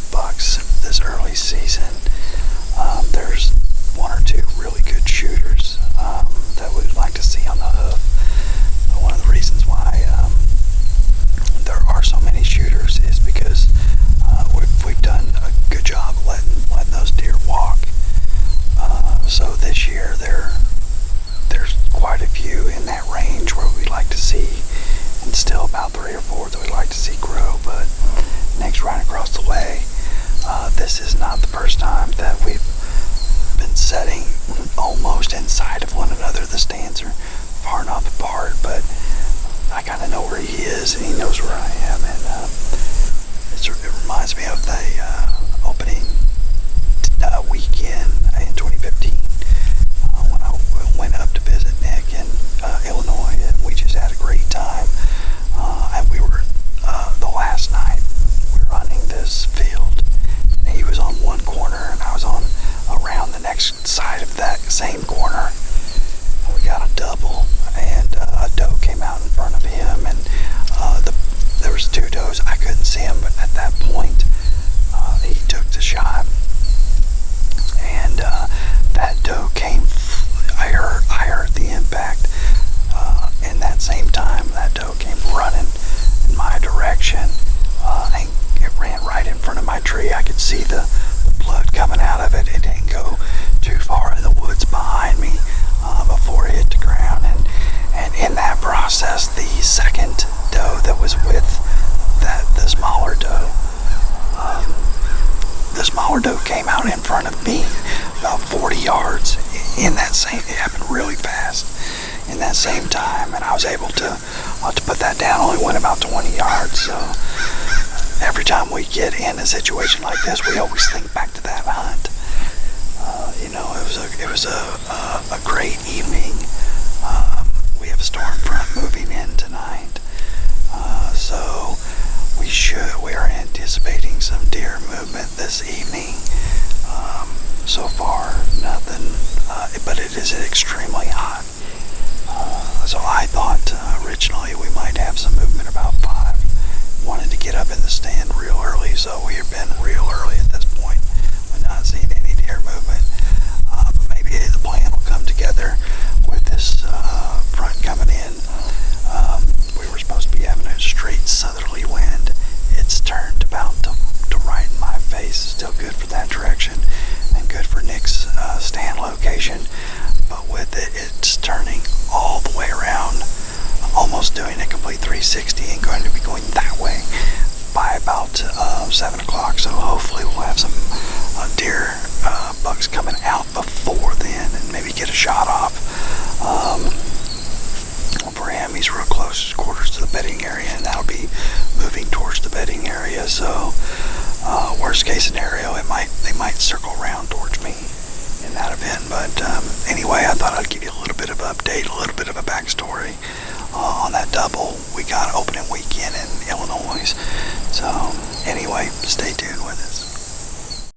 of bucks this early season. There's one or two really good shooters that we'd like to see on the hoof. One of the reasons why there are so many shooters is because we've done a good job of letting those deer walk. So this year there's quite a few in that range where we'd like to see, and still about 3 or 4 that we'd like to see grow. But next, right across the way, this is not the first time that we've been setting almost inside of one another. The stands are far enough apart, but I kind of know where he is and he knows where I am, and it reminds me of the opening weekend in 2015 when I went up to visit Nick in Illinois, and we just had a great time. And we were the last night we were hunting this field, and he was on one corner and I was on around the next side of that same corner. And we got a double, and a doe came out in front of him, and there was 2 does. I couldn't see him, but at that point he took the shot, and that doe came. I heard the impact, and that same time that doe came running in my direction, and it ran right in front of my tree. I could see the blood coming out of it. It didn't go too far in the woods behind me before it hit the ground, and in that process, the second doe that was with the smaller doe, came out in front of me about 40 yards. It happened really fast in that same time, and I was able to put that down. Only went about 20 yards. So every time we get in a situation like this, we always think back to that hunt. It was a great evening. We have a storm front moving in tonight, so we are anticipating some deer movement this evening. So far, nothing, but it is extremely hot. So I thought originally we might have some movement about 5. Wanted to get up in the stand real early, so we've been real early at this point. We're not seeing any deer movement, but maybe the plan will come together with this front coming in. We were supposed to be having a straight southerly wind. It's turned about to right in my face. Still good for that direction and good for Nick's stand location, but with it, it's turning all the way around, almost doing a complete 360 and going to be going that way by about 7 o'clock. So hopefully we'll have some deer bucks coming out before then and maybe get a shot off. For him, he's real close quarters to the bedding area, and that'll be moving towards the bedding area. So worst case scenario, they might circle around towards me in that event. But anyway, I thought I'd give you a little bit of an update, a little bit of a backstory on that double we got opening weekend in Illinois. So anyway, stay tuned with us.